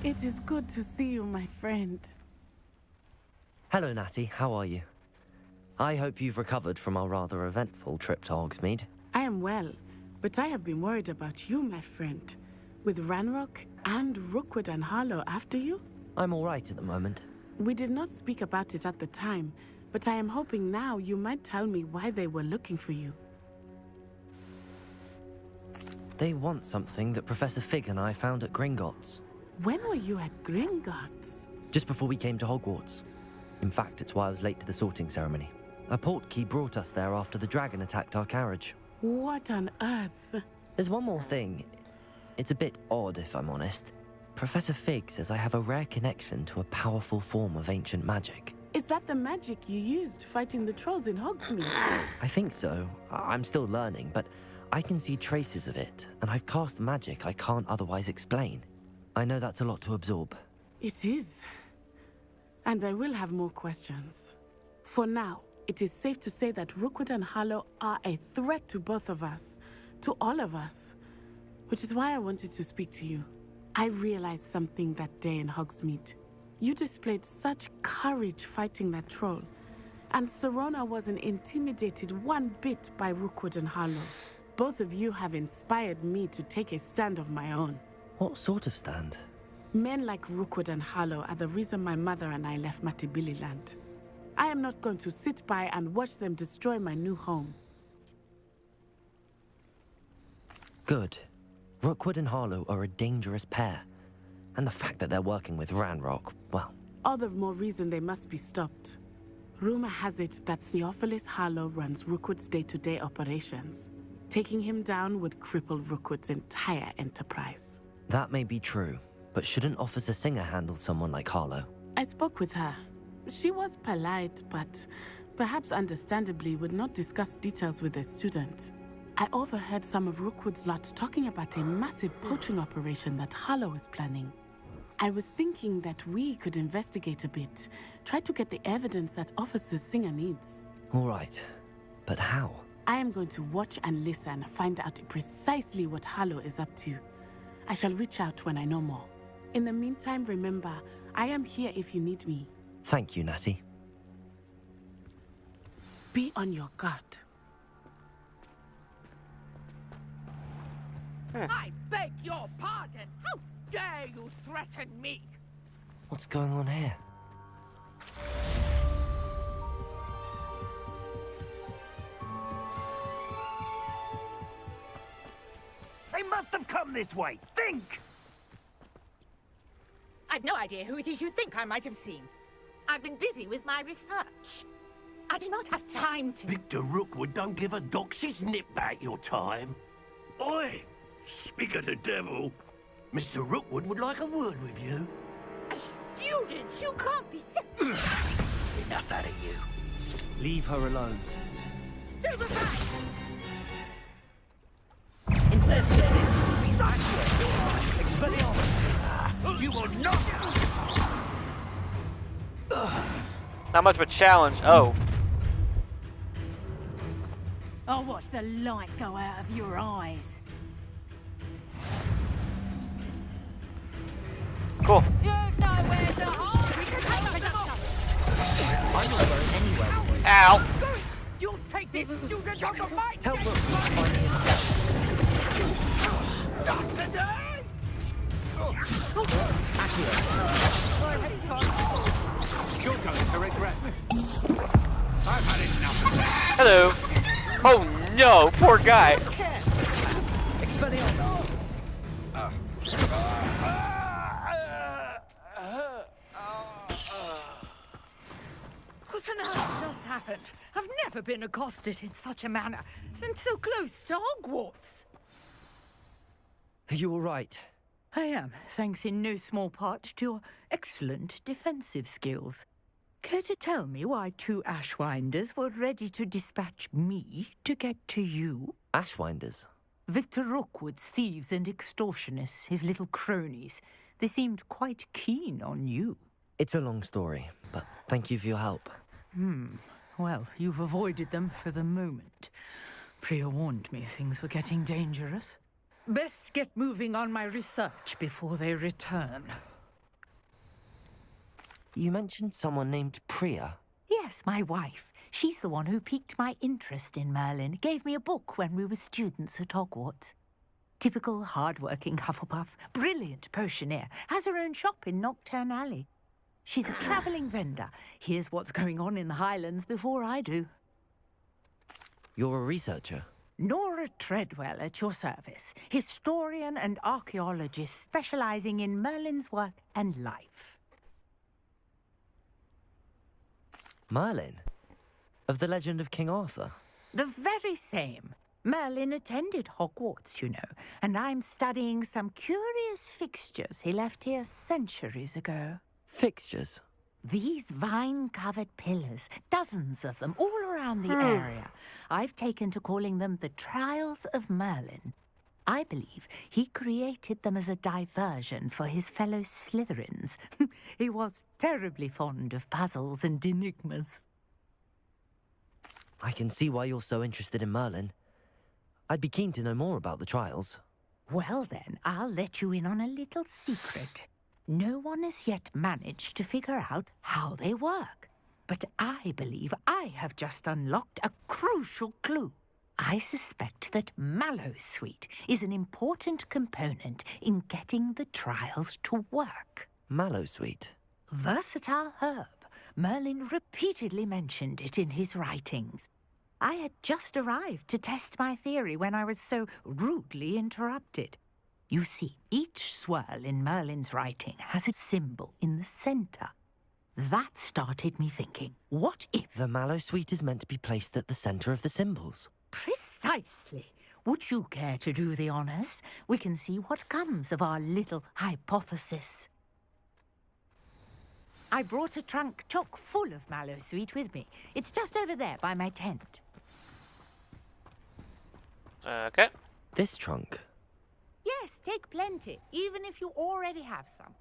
It is good to see you, my friend. Hello, Natty. How are you? I hope you've recovered from our rather eventful trip to Hogsmeade. I am well, but I have been worried about you, my friend. With Ranrock and Rookwood and Harlow after you? I'm all right at the moment. We did not speak about it at the time, but I am hoping now you might tell me why they were looking for you. They want something that Professor Fig and I found at Gringotts. When were you at Gringotts? Just before we came to Hogwarts. In fact, it's why I was late to the sorting ceremony. A portkey brought us there after the dragon attacked our carriage. What on earth? There's one more thing. It's a bit odd, if I'm honest. Professor Fig says I have a rare connection to a powerful form of ancient magic. Is that the magic you used fighting the trolls in Hogsmeade? I think so. I'm still learning, but I can see traces of it, and I've cast magic I can't otherwise explain. I know that's a lot to absorb. It is. And I will have more questions. For now, it is safe to say that Rookwood and Harlow are a threat to both of us, to all of us. Which is why I wanted to speak to you. I realized something that day in Hogsmeade. You displayed such courage fighting that troll, and Serona wasn't intimidated one bit by Rookwood and Harlow. Both of you have inspired me to take a stand of my own. What sort of stand? Men like Rookwood and Harlow are the reason my mother and I left Matibili land. I am not going to sit by and watch them destroy my new home. Good. Rookwood and Harlow are a dangerous pair. And the fact that they're working with Ranrock, well... All the more reason they must be stopped. Rumor has it that Theophilus Harlow runs Rookwood's day-to-day operations. Taking him down would cripple Rookwood's entire enterprise. That may be true, but shouldn't Officer Singer handle someone like Harlow? I spoke with her. She was polite, but perhaps understandably would not discuss details with a student. I overheard some of Rookwood's lot talking about a massive poaching operation that Harlow is planning. I was thinking that we could investigate a bit, try to get the evidence that Officer Singer needs. All right, but how? I am going to watch and listen, find out precisely what Harlow is up to. I shall reach out when I know more. In the meantime, remember, I am here if you need me. Thank you, Natty. Be on your guard. I beg your pardon! How dare you threaten me? What's going on here? They must have come this way! Think! I've no idea who it is you think I might have seen. I've been busy with my research. I do not have time to... Victor Rookwood don't give a doxy's nip back your time. Oi! Speak of the devil. Mr. Rookwood would like a word with you. A student? You can't be serious. Enough out of you. Leave her alone. Stupefy! Expelliarmus! You will not... Not much of a challenge. Oh. I'll watch the light go out of your eyes. Cool. You know where to hide. I know where anywhere. Ow. You'll take this student out of my... Tell Rookwood to find me himself. Not today! You're going to regret me. I've had enough of that. Hello. Oh no, poor guy. Expelliarmus. What on earth just happened? I've never been accosted in such a manner, and so close to Hogwarts. Are you all right? I am, thanks in no small part to your excellent defensive skills. Care to tell me why two Ashwinders were ready to dispatch me to get to you? Ashwinders? Victor Rookwood's thieves and extortionists, his little cronies. They seemed quite keen on you. It's a long story, but thank you for your help. Well, you've avoided them for the moment. Priya warned me things were getting dangerous. Best get moving on my research before they return. You mentioned someone named Priya. Yes, my wife. She's the one who piqued my interest in Merlin, gave me a book when we were students at Hogwarts. Typical hard-working Hufflepuff, brilliant potioneer, has her own shop in Nocturne Alley. She's a travelling vendor. Hears what's going on in the Highlands before I do. You're a researcher? Nora Treadwell at your service, historian and archaeologist specialising in Merlin's work and life. Merlin? Of the legend of King Arthur? The very same. Merlin attended Hogwarts, you know, and I'm studying some curious fixtures he left here centuries ago. Fixtures? These vine-covered pillars, dozens of them, all around the area. I've taken to calling them the Trials of Merlin. I believe he created them as a diversion for his fellow Slytherins. He was terribly fond of puzzles and enigmas. I can see why you're so interested in Merlin. I'd be keen to know more about the trials. Well then, I'll let you in on a little secret. No one has yet managed to figure out how they work. But I believe I have just unlocked a crucial clue. I suspect that Mallowsweet is an important component in getting the trials to work. Mallowsweet? Versatile herb. Merlin repeatedly mentioned it in his writings. I had just arrived to test my theory when I was so rudely interrupted. You see, each swirl in Merlin's writing has a symbol in the center. That started me thinking, what if... The Mallowsweet is meant to be placed at the center of the symbols. Precisely. Would you care to do the honors? We can see what comes of our little hypothesis. I brought a trunk chock full of Mallowsweet with me. It's just over there by my tent. Okay. This trunk? Yes, take plenty, even if you already have some.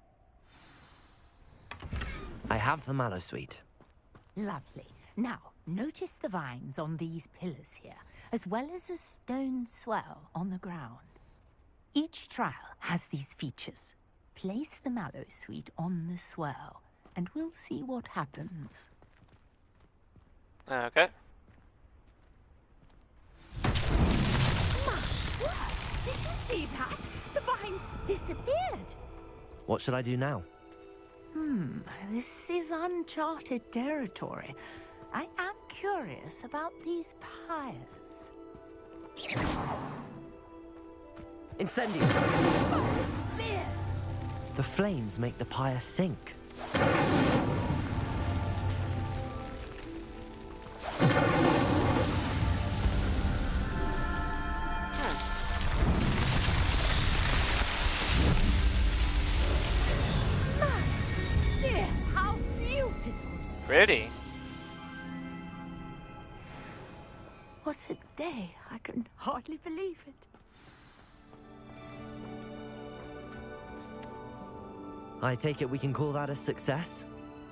I have the Mallowsweet. Lovely. Now, notice the vines on these pillars here, as well as a stone swell on the ground. Each trial has these features. Place the Mallowsweet on the swell, and we'll see what happens. Okay. Did you see that? The vines disappeared. What should I do now? This is uncharted territory. I am curious about these pyres. Incendio! The flames make the pyre sink. How beautiful! Pretty. What a day. I can hardly believe it. I take it we can call that a success?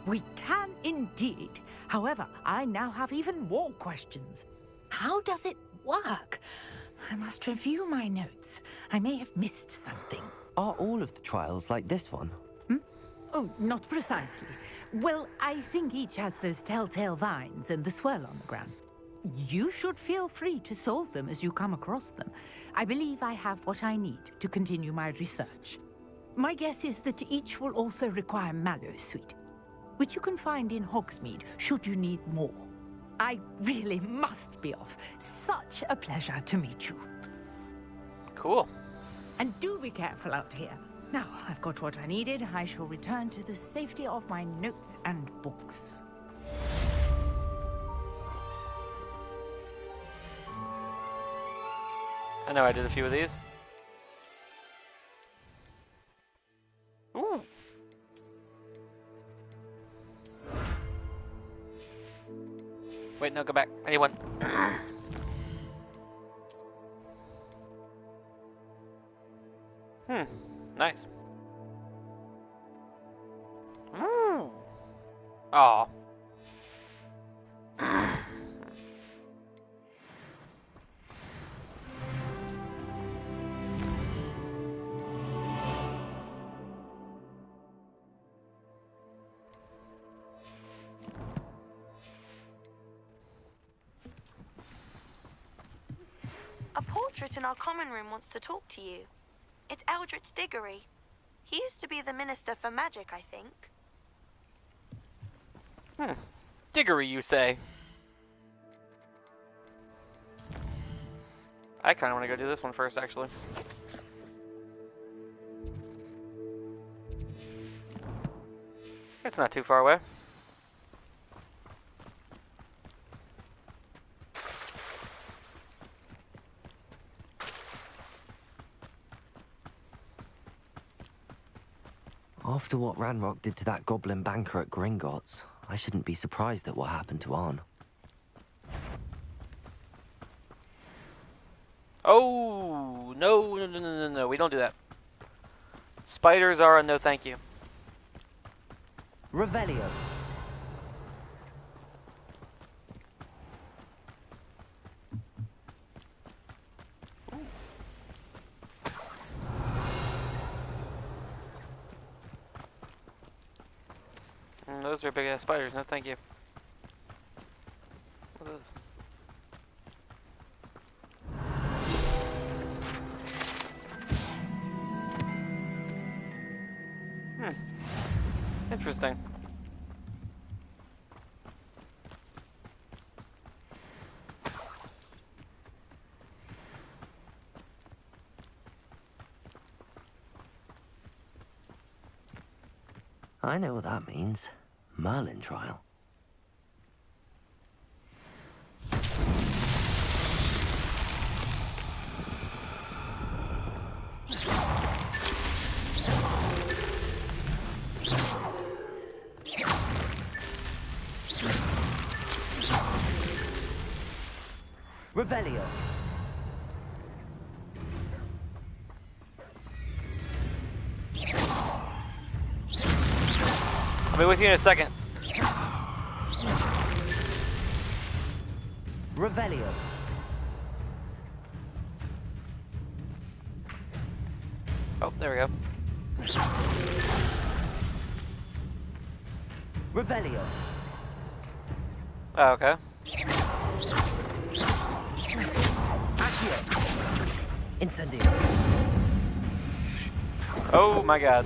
We can indeed. However, I now have even more questions. How does it work? I must review my notes. I may have missed something. Are all of the trials like this one? Oh, not precisely. Well, I think each has those telltale vines and the swirl on the ground. You should feel free to solve them as you come across them. I believe I have what I need to continue my research. My guess is that each will also require Mallowsweet, which you can find in Hogsmeade should you need more. I really must be off. Such a pleasure to meet you. Cool. And do be careful out here. Now, I've got what I needed. I shall return to the safety of my notes and books. I know I did a few of these. Ooh. Wait, no, go back. I need one. Nice. Aw. portrait in our common room wants to talk to you. It's Eldritch Diggory. He used to be the Minister for Magic, I think. Diggory, you say? I kind of want to go do this one first, actually. It's not too far away. After what Ranrock did to that goblin banker at Gringotts, I shouldn't be surprised at what happened to Arn. Oh, no, we don't do that. Spiders are a no thank you. Revelio. Those are big ass spiders, no thank you. What is this? Interesting. I know what that means. Merlin trial. Revelio. I'll be with you in a second. Revelio. Oh, there we go. Revelio. Oh, okay. Accio. Incendio. Oh my god.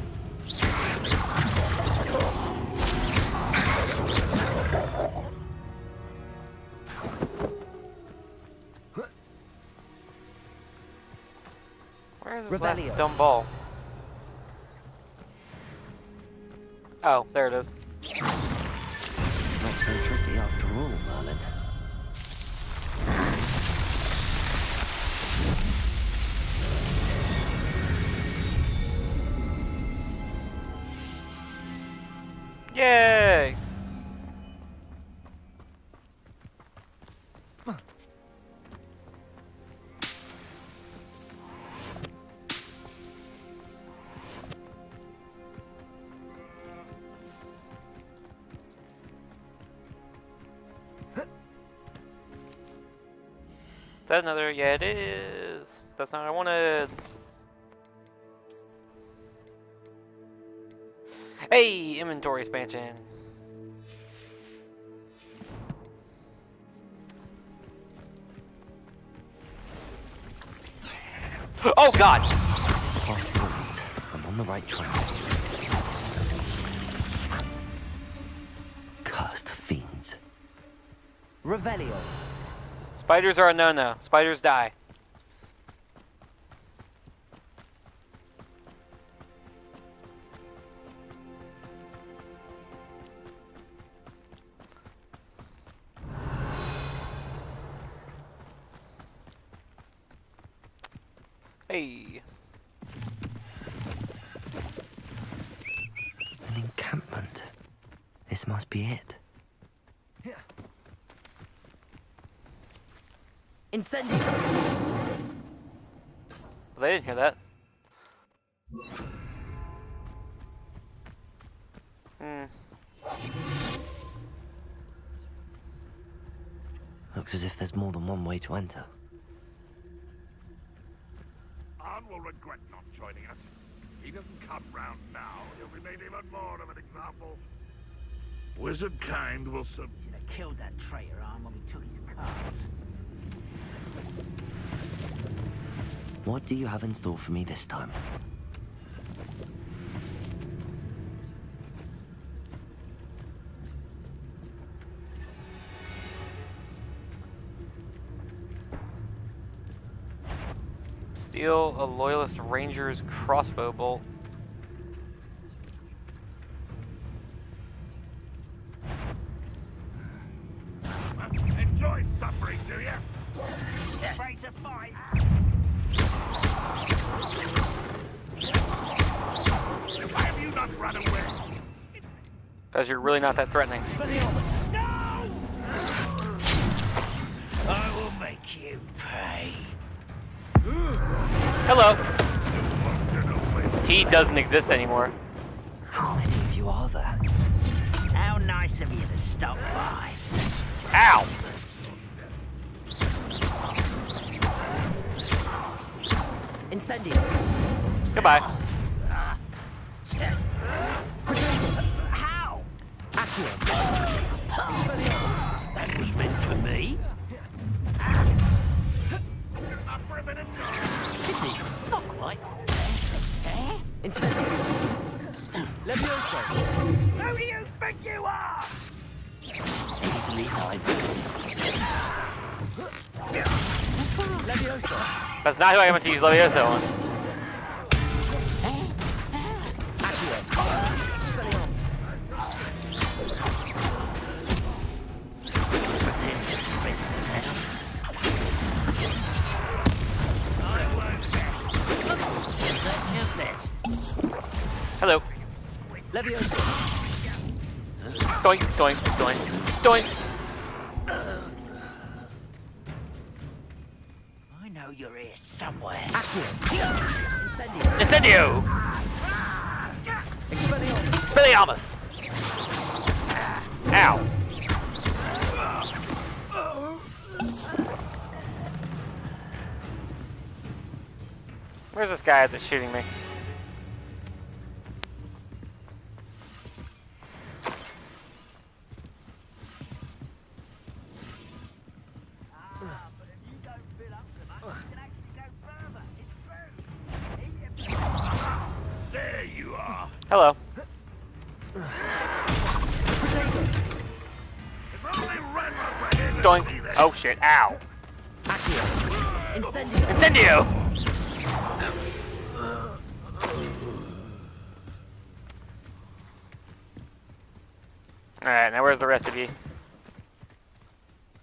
Where is this last dumb ball? Oh, there it is. Not so tricky after all, Merlin. Yay! Is that another? Yeah, it is. That's not what I wanted. Hey, inventory expansion. Oh God! Past the ruins. I'm on the right track. Cursed fiends. Revelio. Spiders are a no-no. Spiders die. Hey. An encampment. This must be it. Incendio! Well, they didn't hear that. Looks as if there's more than one way to enter. Arn will regret not joining us. If he doesn't come round now, he'll be made even more of an example. Wizard kind will Should have killed that traitor Arn when we took his cards. What do you have in store for me this time? Steal a Loyalist Ranger's crossbow bolt. Enjoy suffering, do you? Afraid to fight? Why have you not run away? Because you're really not that threatening. No! I will make you pay. Hello. He doesn't exist anymore. How many of you are there? How nice of you to stop by. Ow! Incendio. Goodbye. How? That was meant for me. Up for a bit of Kitty, not quite. Incendio. Levioso. Who do you think you are? Easily hide. Levioso. That's not who I meant to use Levioso on. Hello. Levioso. Doink, doink, doink, doink. I know you're here somewhere. Incendio. Incendio! Expelliarmus. Expelliarmus! Ow. Where's this guy that's shooting me? There you are. Hello. Doink. Oh shit. Ow. Incendio. Incendio! Alright, now where's the rest of you?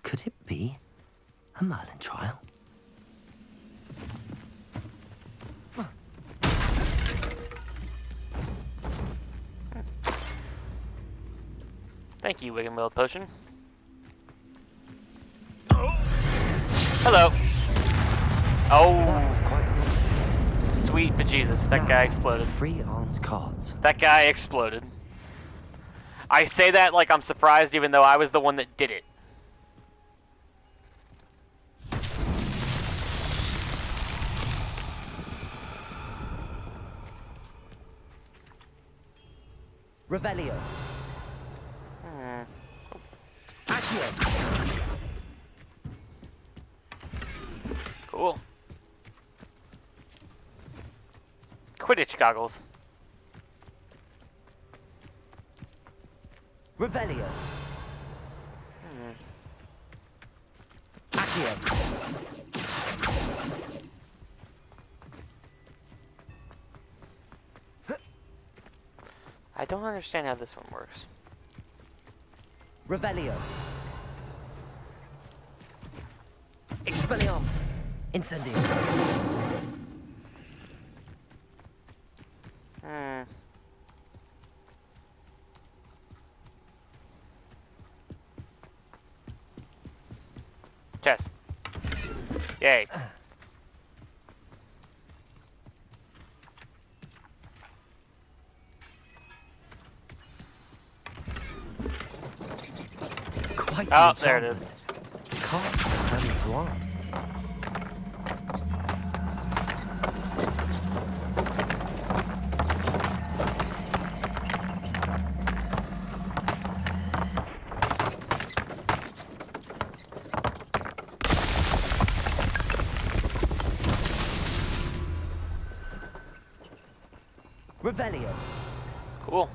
Could it be a Merlin trial? Thank you, Wiggenweld Potion. Hello. Oh. That was quite simple. Sweet bejesus, that guy exploded. Free Arn's cards. That guy exploded. I say that like I'm surprised even though I was the one that did it. Revelio. Cool. Quidditch goggles. Revelio. I don't understand how this one works. Revelio. Expelliarmus. Incendio. Chest. Yay. Quite Oh, there it is. Can't turn into arm. Revelio. Cool.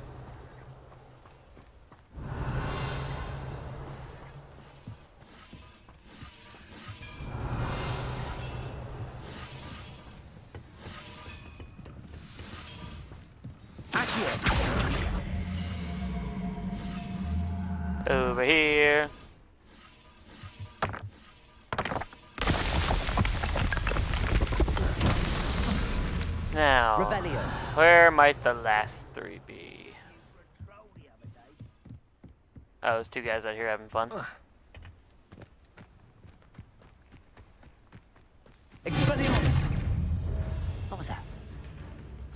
Over here. Now, Revelio. where might the last three be? Oh, there's two guys out here having fun. Expelliarmus. What was that?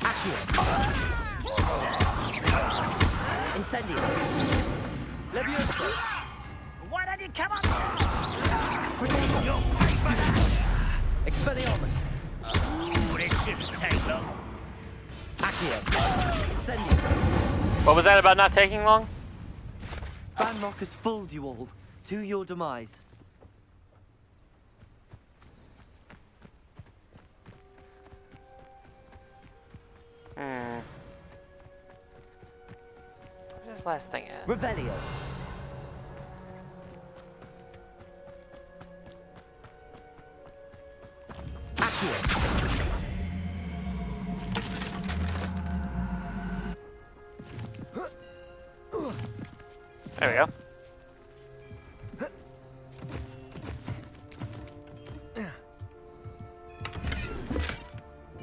Accio. Incendio. Levioso. Why don't you come up? Expelliarmus. Oh, this shouldn't take long. Accio. Incendio. What was that about not taking long? Banrock has fooled you all. To your demise. Where's this last thing at? Revelio. Accio. There we go.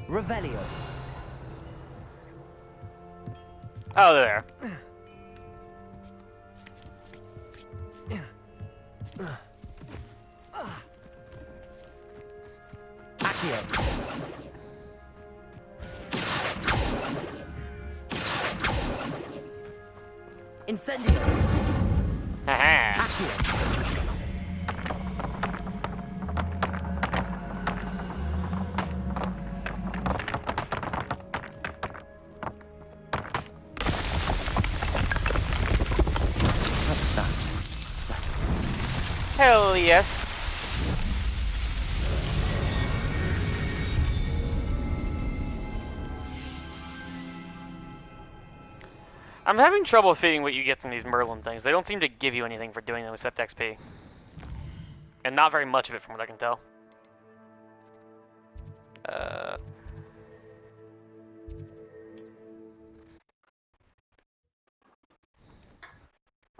Revelio. Oh, there. Accio. Incendio. Haha. Accio. Hell yes. I'm having trouble fitting what you get from these Merlin things. They don't seem to give you anything for doing them except XP. And not very much of it from what I can tell.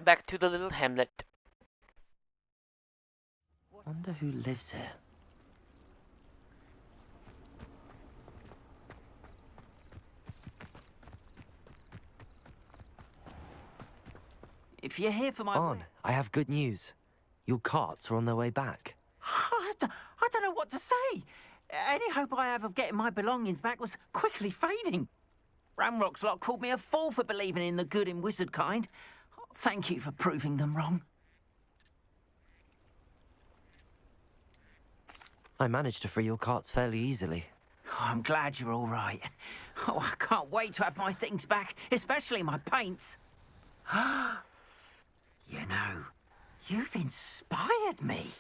Back to the little hamlet. Wonder who lives here. If you're here for my... On, I have good news. Your carts are on their way back. I don't know what to say. Any hope I have of getting my belongings back was quickly fading. Ramrock's lot called me a fool for believing in the good in wizard kind. Thank you for proving them wrong. I managed to free your carts fairly easily. Oh, I'm glad you're all right. Oh, I can't wait to have my things back, especially my paints. You know, you've inspired me.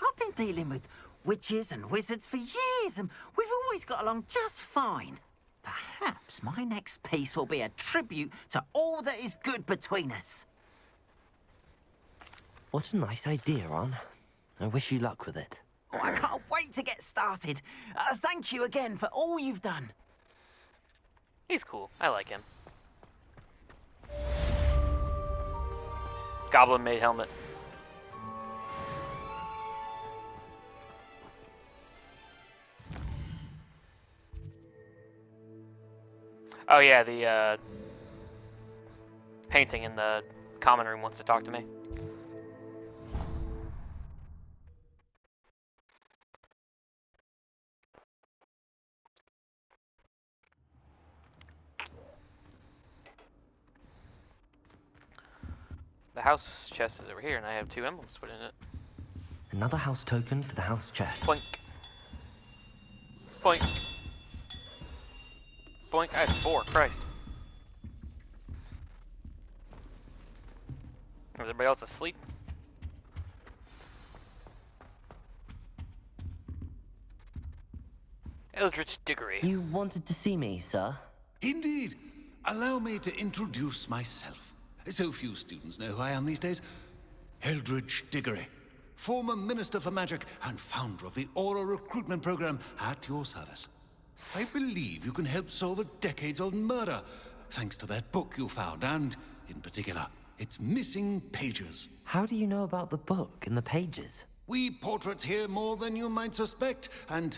I've been dealing with witches and wizards for years, and we've always got along just fine. Perhaps my next piece will be a tribute to all that is good between us. What a nice idea, Ron. I wish you luck with it. Oh, I can't wait to get started. Thank you again for all you've done. He's cool. I like him. Goblin-made helmet. Oh yeah, the painting in the common room wants to talk to me. The house chest is over here, and I have 2 emblems put in it. Another house token for the house chest. Boink. Boink. Boink. I have 4. Christ. Is everybody else asleep? Eldritch Diggory. You wanted to see me, sir? Indeed. Allow me to introduce myself. So few students know who I am these days. Eldridge Diggory, former Minister for Magic and founder of the Aura Recruitment Program, at your service. I believe you can help solve a decades-old murder, thanks to that book you found, and, in particular, its missing pages. How do you know about the book and the pages? We portraits hear more than you might suspect, and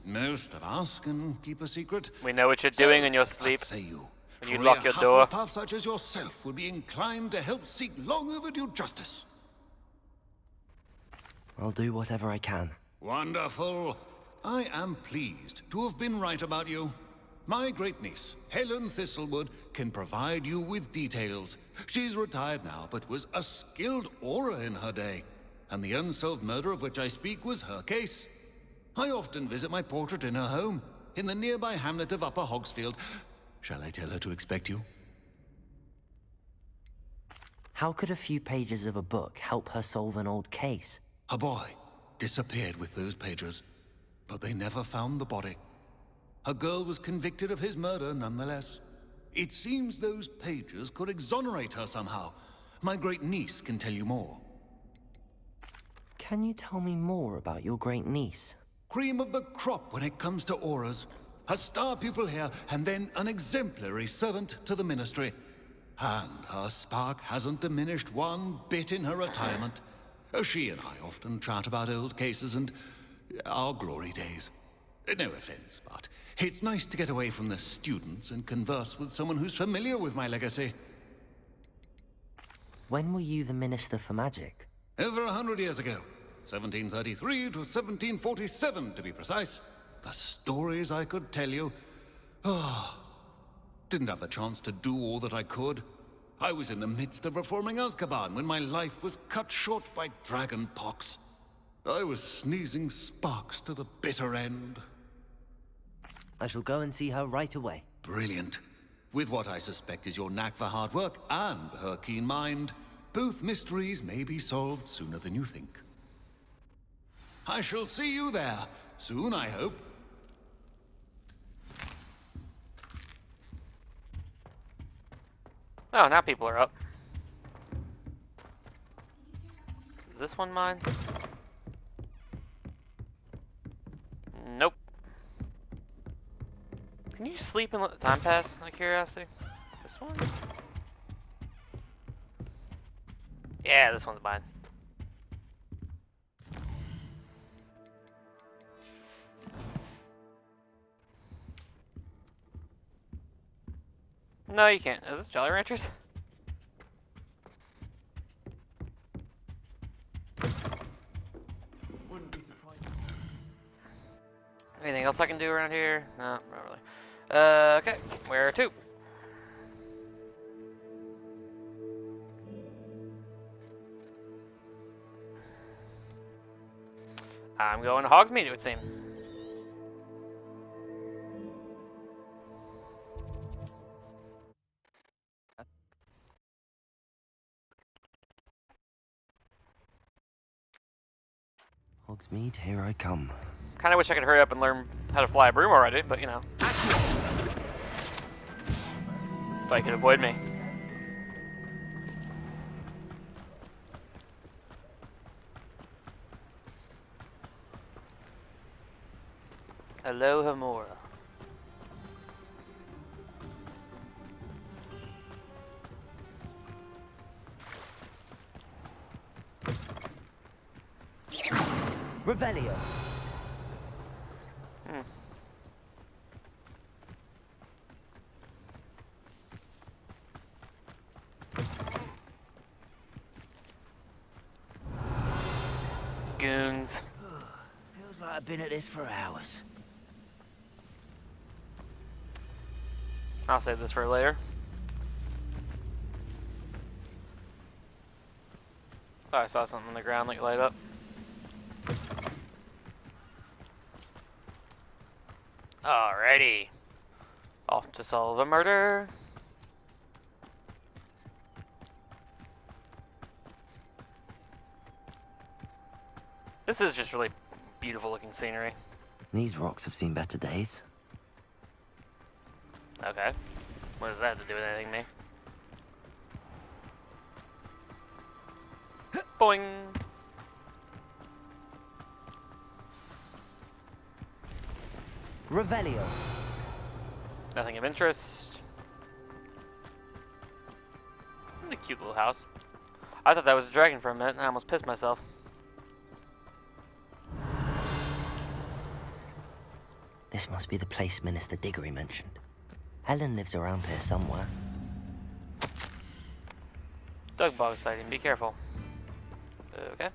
most of us can keep a secret. We know what you're doing in your sleep. Say you. When you lock your door. Hufflepuff such as yourself would be inclined to help seek long overdue justice. I'll do whatever I can. Wonderful. I am pleased to have been right about you. My great-niece, Helen Thistlewood, can provide you with details. She's retired now, but was a skilled aura in her day. And the unsolved murder of which I speak was her case. I often visit my portrait in her home, in the nearby hamlet of Upper Hogsfield. Shall I tell her to expect you? How could a few pages of a book help her solve an old case? A boy disappeared with those pages, but they never found the body. A girl was convicted of his murder nonetheless. It seems those pages could exonerate her somehow. My great-niece can tell you more. Can you tell me more about your great-niece? Cream of the crop when it comes to auras. A star pupil here, and then an exemplary servant to the ministry. And her spark hasn't diminished one bit in her retirement. She and I often chat about old cases and our glory days. No offense, but it's nice to get away from the students and converse with someone who's familiar with my legacy. When were you the Minister for Magic? Over 100 years ago. 1733 to 1747, to be precise. The stories I could tell you. Oh, didn't have the chance to do all that I could. I was in the midst of reforming Azkaban when my life was cut short by dragon pox. I was sneezing sparks to the bitter end. I shall go and see her right away. Brilliant. With what I suspect is your knack for hard work and her keen mind, both mysteries may be solved sooner than you think. I shall see you there soon, I hope. Oh, now people are up. Is this one mine? Nope. Can you sleep and let the time pass, out of curiosity? This one? Yeah, this one's mine. No, you can't. Is this Jolly Ranchers? Wouldn't be surprised. Anything else I can do around here? No, not really. Okay, where to? I'm going to Hogsmeade, it would seem. Hogsmeade, here I come. Kind of wish I could hurry up and learn how to fly a broom already, but you know. If I could avoid me. Aloha Mora. Revelio. Goons. Feels like I've been at this for hours. I'll save this for later. Oh, I saw something on the ground like light up. Alrighty. Off to solve a murder. This is just really beautiful looking scenery. These rocks have seen better days. Okay. What does that have to do with anything, me? Boing! Revelio. Nothing of interest. What a cute little house. I thought that was a dragon for a minute and I almost pissed myself. This must be the place Minister Diggory mentioned. Helen lives around here somewhere. Dug bog sighting, be careful. Okay.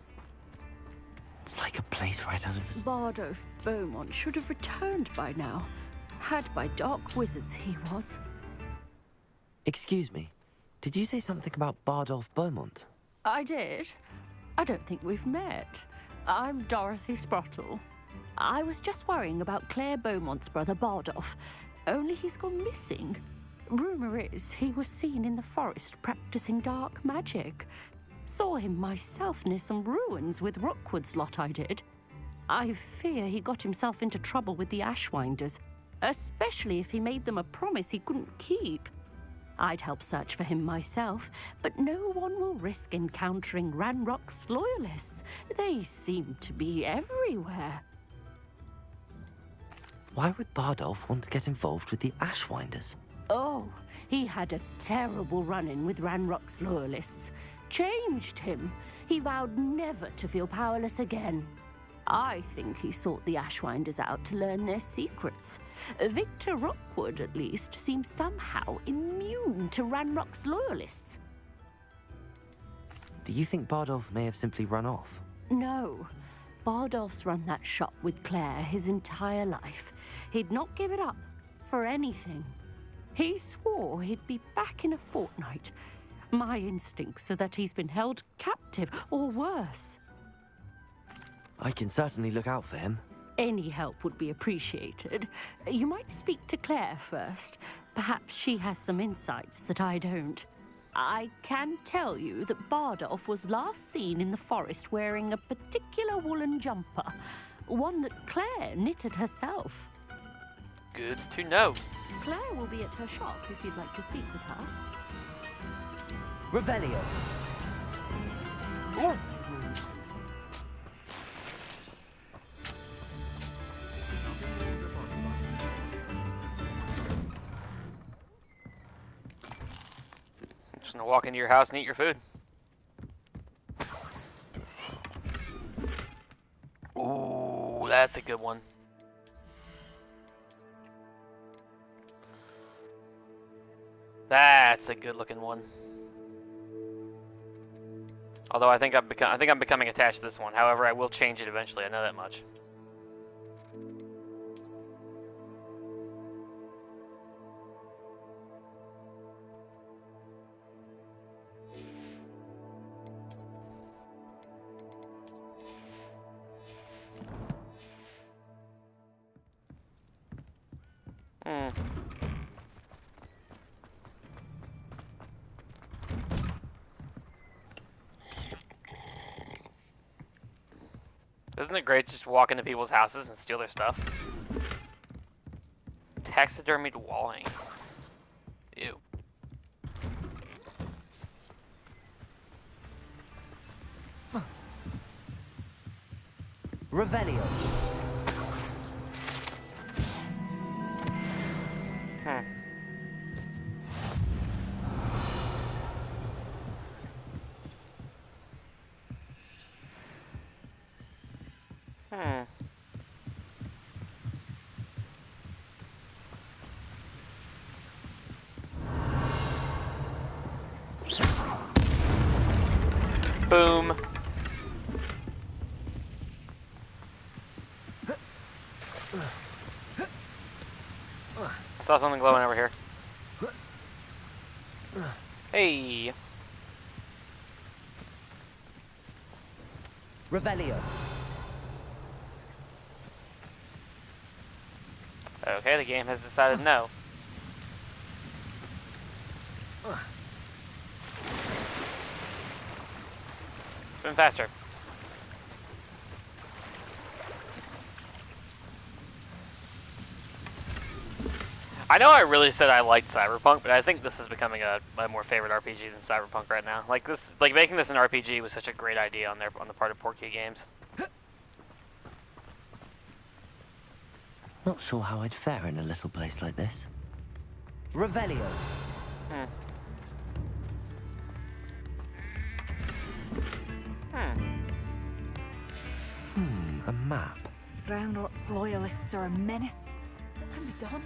It's like a place right out of his... Bardolph Beaumont should have returned by now. Had by dark wizards he was. Excuse me. Did you say something about Bardolph Beaumont? I did. I don't think we've met. I'm Dorothy Sprottle. I was just worrying about Claire Beaumont's brother Bardolph. Only he's gone missing. Rumor is he was seen in the forest practicing dark magic. Saw him myself near some ruins with Rookwood's lot I did. I fear he got himself into trouble with the Ashwinders, especially if he made them a promise he couldn't keep. I'd help search for him myself, but no one will risk encountering Ranrock's loyalists. They seem to be everywhere. Why would Bardolph want to get involved with the Ashwinders? Oh, he had a terrible run-in with Ranrock's loyalists. Changed him. He vowed never to feel powerless again. I think he sought the Ashwinders out to learn their secrets. Victor Rookwood, at least, seems somehow immune to Ranrock's loyalists. Do you think Bardolph may have simply run off? No. Bardolph's run that shop with Claire his entire life. He'd not give it up for anything. He swore he'd be back in a fortnight. My instincts are that he's been held captive, or worse. I can certainly look out for him. Any help would be appreciated. You might speak to Claire first. Perhaps she has some insights that I don't. I can tell you that Bardolph was last seen in the forest wearing a particular woolen jumper, one that Claire knitted herself. Good to know. Claire will be at her shop if you'd like to speak with her. Revelio. Ooh. Just gonna walk into your house and eat your food. Ooh, that's a good one. That's a good looking one. Although I think I'm becoming attached to this one. However, I will change it eventually. I know that much. Isn't it great to just walk into people's houses and steal their stuff? Taxidermied wall hanging. Ew. Revelio. Boom. I saw something glowing over here. Hey. Revelio. Okay, the game has decided no. Spin faster. I know I really said I liked Cyberpunk, but I think this is becoming a more favorite RPG than Cyberpunk right now. Like this, like making this an RPG was such a great idea on the part of Portkey Games. Not sure how I'd fare in a little place like this. Revelio. A map. Brownrot's loyalists are a menace. What can be done?